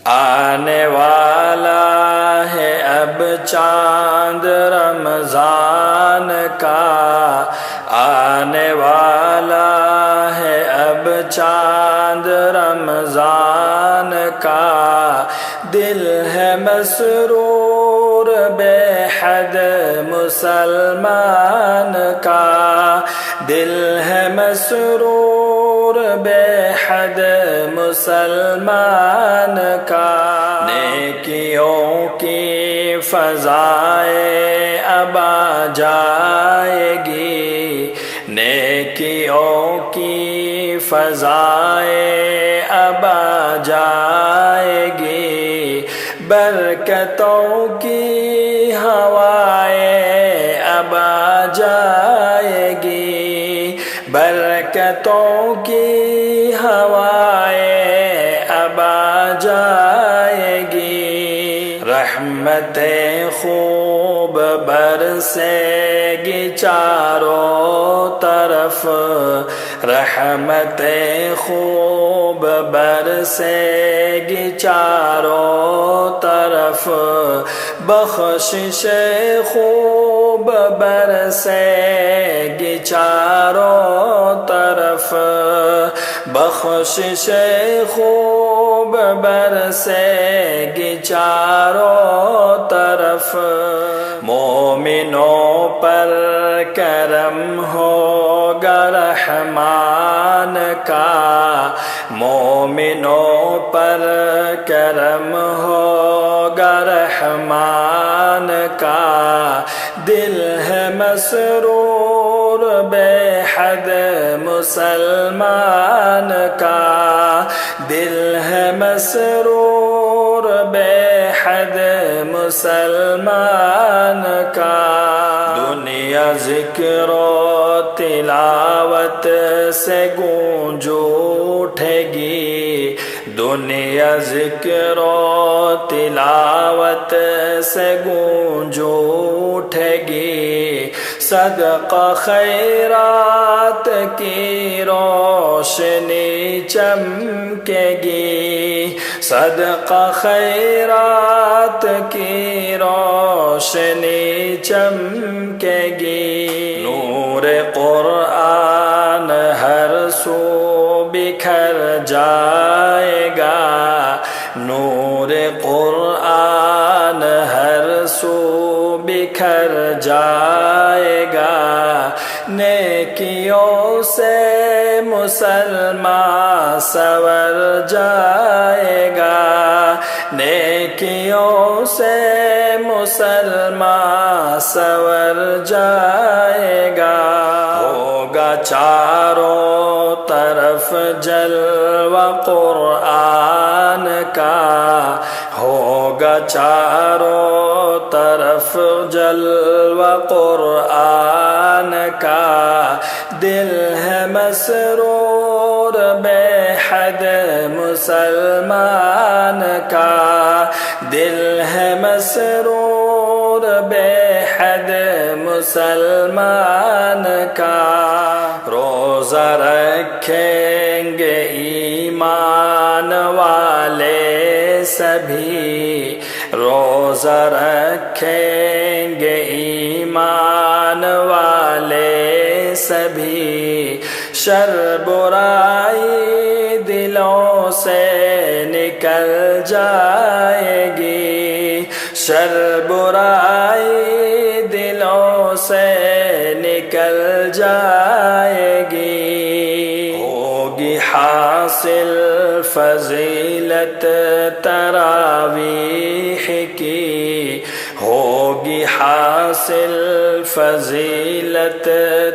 آنے والا ہے اب چاند رمضان کا، آنے والا ہے اب چاند رمضان کا، دل ہے مسرور بے حد مسلمان کا، دل ہے مسرور بے حد مسلمان کا، نیکیوں کی فضائیں اب آ جائے گی، نیکیوں کی فضائیں اب آ جائے گی، برکتوں کی ہوائیں اب آ جائے گی، برکتوں کی ہوائیں اب آ جائے گی، رحمتیں خوب برسے گی چاروں طرف، رحمتیں خوب برسے گی چاروں طرف، بخشش خوب برسے گی چاروں طرف، بخشش خوب برسے گی چاروں طرف، مومنوں پر کرم ہوگا رحمان کا، مومنوں پر کرم ہوگا رحمان کا، دل ہے مسرور بے حد مسلمان کا، دل ہے مسرور بے حد مسلمان کا، دنیا ذکر و تلاوت سے گونج اٹھے گی، دنیا ذکر و تلاوت سے گونج اٹھے گی، صدقہ خیرات کی روشنی چمکے گی، صدقہ خیرات کی روشنی چمکے گی، نور قرآن ہر سو بکھر جائے گا، نور قرآن ہر سو بکھر جائے گا، نیکیوں سے مسلمان سنور جائے گا، نیکیوں سے مسلمان سنور جائے گا، ہوگا چاروں طرف جلوہ قرآن کا، ہوگا چاروں طرف جلوہ قرآن کا، دل ہے مسرور بے حد مسلمان کا، دل ہے مسرور بے حد مسلمان کا، روزہ رکھیں گے ایمان والے سبھی، روزہ رکھیں گے ایمان والے سبھی، شر برائی دلوں سے نکل جائے گی، شر برائی دلوں سے نکل جائے گی، ہوگی حاصل فضیلت تراویح کی، ہوگی حاصل فضیلت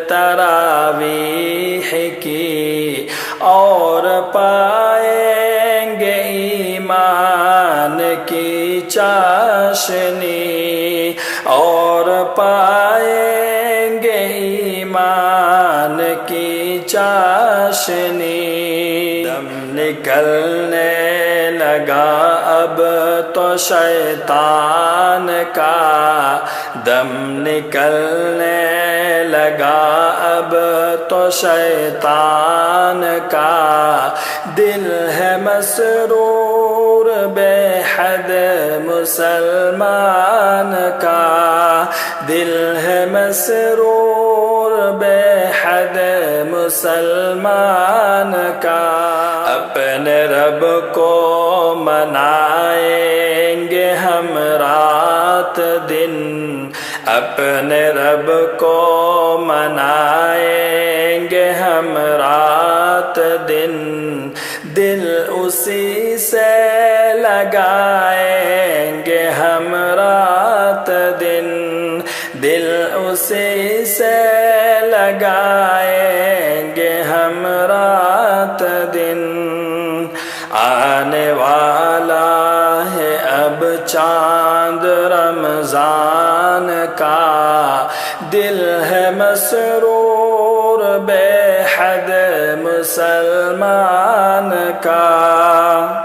تراویح کی، اور پائیں گے ایمان کی چاشنی، اور پائیں گے ایمان کی چاشنی، دم نکلنے لگا اب تو شیطان کا، دم نکلنے لگا اب تو شیطان کا، دل ہے مسرور بے حد مسلمان کا، دل ہے مسرور بے حد مسلمان کا، اپنے رب کو منائیں گے ہم رات دن، اپنے رب کو منائیں گے ہم رات دن، دل اسی سے لگائیں گے ہم رات دن، دل اسی سے لگائیں گے ہم رات دن، آنے والا ہے اب چاند رمضان کا، دل ہے مسرور بے حد مسلمان کا۔